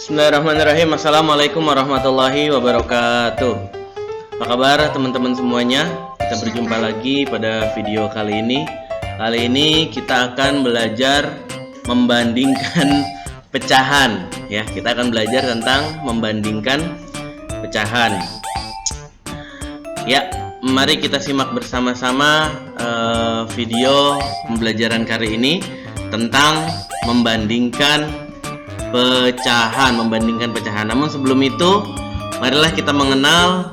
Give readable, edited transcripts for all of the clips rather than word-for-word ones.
Bismillahirrahmanirrahim. Assalamualaikum warahmatullahi wabarakatuh. Apa kabar teman-teman semuanya? Kita berjumpa lagi pada video kali ini. Kali ini kita akan belajar membandingkan pecahan. Ya, kita akan belajar tentang membandingkan pecahan. Ya, mari kita simak bersama-sama video pembelajaran kali ini tentang membandingkan pecahan. Namun sebelum itu, marilah kita mengenal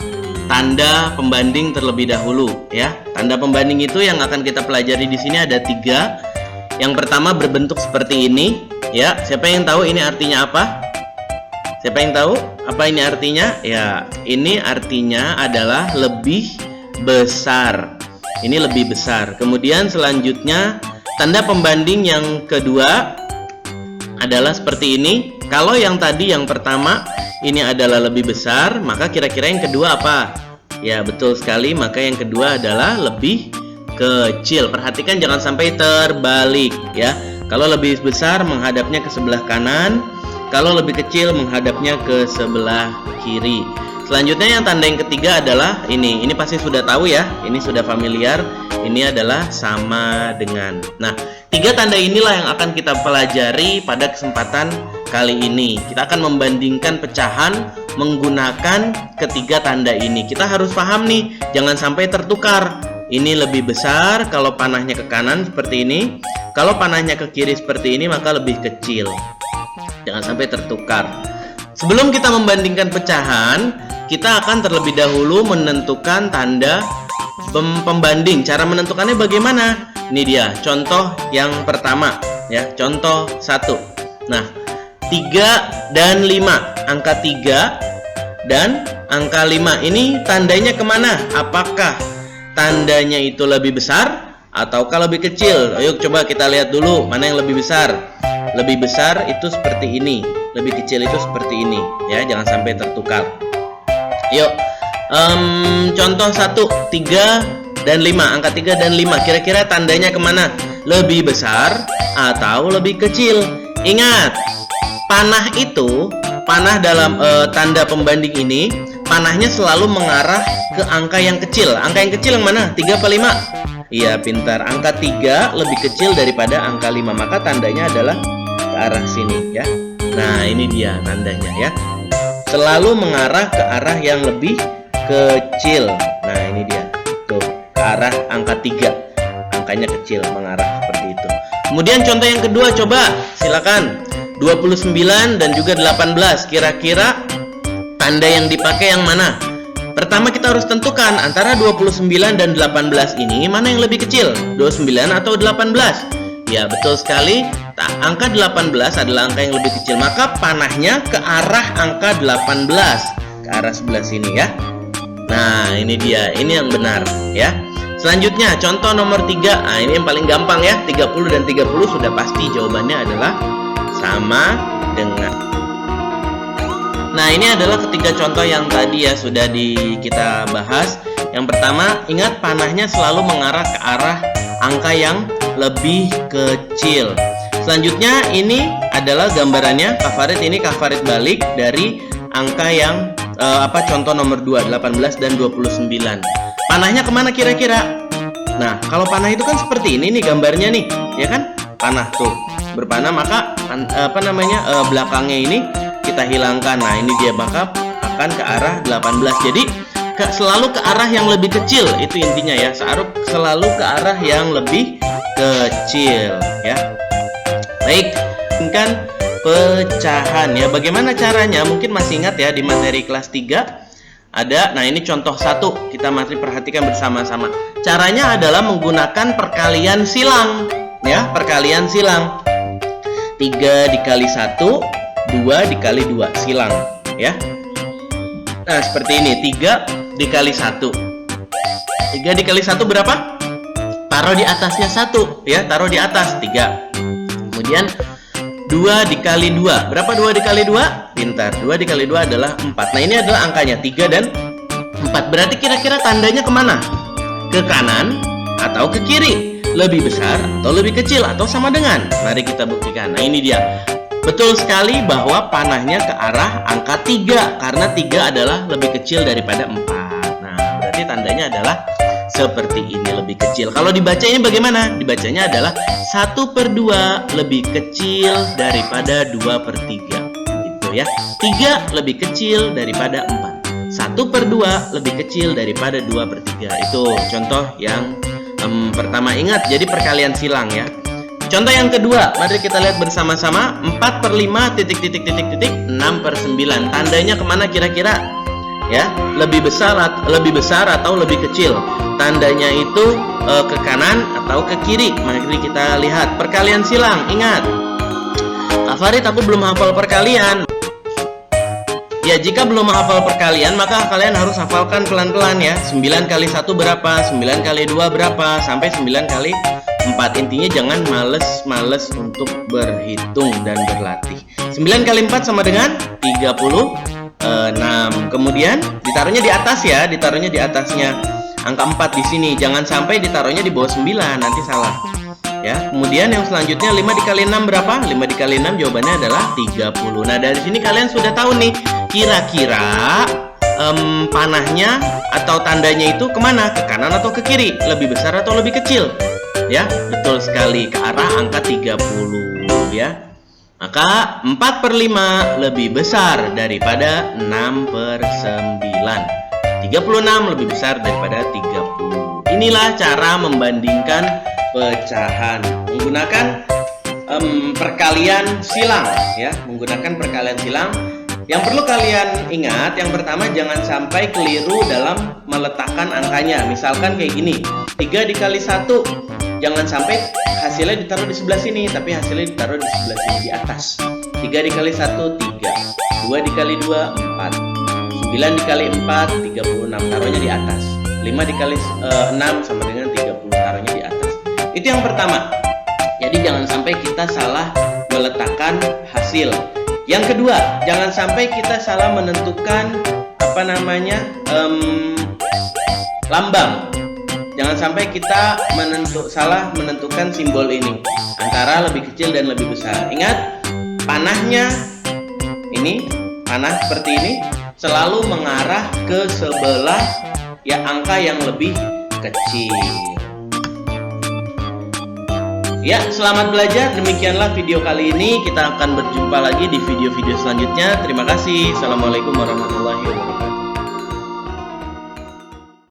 tanda pembanding terlebih dahulu, ya. Tanda pembanding itu yang akan kita pelajari di sini ada 3. Yang pertama berbentuk seperti ini, ya. Siapa yang tahu ini artinya apa? Siapa yang tahu apa ini artinya? Ya, ini artinya adalah lebih besar. Ini lebih besar. Kemudian selanjutnya tanda pembanding yang kedua adalah seperti ini. Kalau yang tadi yang pertama ini adalah lebih besar, maka kira-kira yang kedua apa? Ya, betul sekali, maka yang kedua adalah lebih kecil. Perhatikan jangan sampai terbalik, ya. Kalau lebih besar menghadapnya ke sebelah kanan, kalau lebih kecil menghadapnya ke sebelah kiri. Selanjutnya yang tanda yang ketiga adalah ini. Ini pasti sudah tahu ya, ini sudah familiar. Ini adalah sama dengan. Nah, 3 tanda inilah yang akan kita pelajari pada kesempatan kali ini. Kita akan membandingkan pecahan menggunakan ketiga tanda ini. Kita harus paham nih, jangan sampai tertukar. Ini lebih besar kalau panahnya ke kanan seperti ini. Kalau panahnya ke kiri seperti ini, maka lebih kecil. Jangan sampai tertukar. Sebelum kita membandingkan pecahan, kita akan terlebih dahulu menentukan tanda pembanding. Cara menentukannya bagaimana? Ini dia contoh yang pertama, ya. Contoh 1. Nah, 3 dan 5. Angka 3 dan angka 5 ini tandanya kemana? Apakah tandanya itu lebih besar ataukah lebih kecil? Ayo coba kita lihat dulu mana yang lebih besar. Lebih besar itu seperti ini, lebih kecil itu seperti ini, ya. Jangan sampai tertukar. Yuk, contoh 1, 3 dan 5. Angka 3 dan 5, kira-kira tandanya kemana? Lebih besar atau lebih kecil? Ingat, panah itu, panah dalam tanda pembanding ini, panahnya selalu mengarah ke angka yang kecil. Angka yang kecil yang mana? 3 apa 5? Iya, pintar. Angka 3 lebih kecil daripada angka 5, maka tandanya adalah ke arah sini, ya. Nah, ini dia tandanya, ya. Selalu mengarah ke arah yang lebih kecil. Nah, ini dia. Tuh, ke arah angka 3. Angkanya kecil, mengarah seperti itu. Kemudian contoh yang kedua, coba silakan. 29 dan juga 18. Kira-kira tanda yang dipakai yang mana? Pertama kita harus tentukan antara 29 dan 18 ini mana yang lebih kecil? 29 atau 18? Ya, betul sekali. Angka 18 adalah angka yang lebih kecil, maka panahnya ke arah angka 18, ke arah sebelah sini, ya. Nah, ini dia, ini yang benar, ya. Selanjutnya contoh nomor 3. Nah, ini yang paling gampang, ya. 30 dan 30 sudah pasti jawabannya adalah sama dengan. Nah, ini adalah ketiga contoh yang tadi ya sudah kita bahas. Yang pertama, ingat panahnya selalu mengarah ke arah angka yang lebih kecil. Selanjutnya ini adalah gambarannya kafarit, ini kafarit balik dari angka yang contoh nomor 2, 18 dan 29. Panahnya kemana kira-kira? Nah, kalau panah itu kan seperti ini nih gambarnya nih, ya kan? Panah tuh berpanah, maka belakangnya ini kita hilangkan. Nah, ini dia, maka akan ke arah 18. Jadi selalu ke arah yang lebih kecil, itu intinya ya. Selalu ke arah yang lebih kecil, ya. Baik, kan pecahan ya. Bagaimana caranya? Mungkin masih ingat ya di materi kelas 3 ada. Nah, ini contoh 1. Kita masih perhatikan bersama-sama. Caranya adalah menggunakan perkalian silang, ya. Perkalian silang. 3 dikali 1, 2 dikali 2, silang, ya. Nah, seperti ini. 3 dikali 1. 3 dikali 1 berapa? Taruh di atasnya 1, ya. Taruh di atas 3. Kemudian 2 dikali 2. Berapa 2 dikali 2? Pintar. 2 dikali 2 adalah 4. Nah, ini adalah angkanya 3 dan 4. Berarti kira-kira tandanya kemana? Ke kanan atau ke kiri? Lebih besar atau lebih kecil atau sama dengan? Mari kita buktikan. Nah, ini dia. Betul sekali bahwa panahnya ke arah angka 3 karena 3 adalah lebih kecil daripada 4. Nah, berarti tandanya adalah seperti ini, lebih kecil. Kalau dibaca ini bagaimana? Dibacanya adalah 1/2 lebih kecil daripada 2/3. Gitu ya. 3 lebih kecil daripada 4. 1/2 lebih kecil daripada 2/3. Itu contoh yang pertama. Ingat, jadi perkalian silang ya. Contoh yang kedua, mari kita lihat bersama-sama. 4/5 titik 6/9. Tandanya kemana kira-kira? Ya, lebih besar atau lebih kecil? Tandanya itu ke kanan atau ke kiri. Mari kita lihat perkalian silang. Ingat, Kak Farid, aku belum hafal perkalian. Ya, jika belum hafal perkalian, maka kalian harus hafalkan pelan-pelan ya. 9 kali 1 berapa? 9 kali 2 berapa? Sampai 9 kali 4. Intinya jangan males untuk berhitung dan berlatih. 9 kali 4 sama dengan 36. Kemudian ditaruhnya di atas ya, ditaruhnya di atasnya angka 4 di sini. Jangan sampai ditaruhnya di bawah 9, nanti salah. Ya, kemudian yang selanjutnya 5 dikali 6 berapa? 5 dikali 6 jawabannya adalah 30. Nah, dari sini kalian sudah tahu nih, kira-kira panahnya atau tandanya itu kemana? Ke kanan atau ke kiri? Lebih besar atau lebih kecil? Ya, betul sekali, ke arah angka 30 ya. Maka 4/5 lebih besar daripada 6/9. 36 lebih besar daripada 30. Inilah cara membandingkan pecahan menggunakan perkalian silang ya, menggunakan perkalian silang. Yang perlu kalian ingat, yang pertama, jangan sampai keliru dalam meletakkan angkanya. Misalkan kayak gini, 3 dikali 1, jangan sampai hasilnya ditaruh di sebelah sini, tapi hasilnya ditaruh di sebelah sini, di atas. 3 dikali 1, 3. 2 dikali 2, 4. 9 dikali 4, 36, taruhnya di atas. 5 dikali 6 sama dengan 30, taruhnya di atas. Itu yang pertama. Jadi jangan sampai kita salah meletakkan hasil. Yang kedua, jangan sampai kita salah menentukan lambang. Jangan sampai kita salah menentukan simbol ini antara lebih kecil dan lebih besar. Ingat, panahnya ini, panah seperti ini selalu mengarah ke sebelah ya angka yang lebih kecil. Ya, selamat belajar. Demikianlah video kali ini. Kita akan berjumpa lagi di video-video selanjutnya. Terima kasih. Assalamualaikum warahmatullahi wabarakatuh.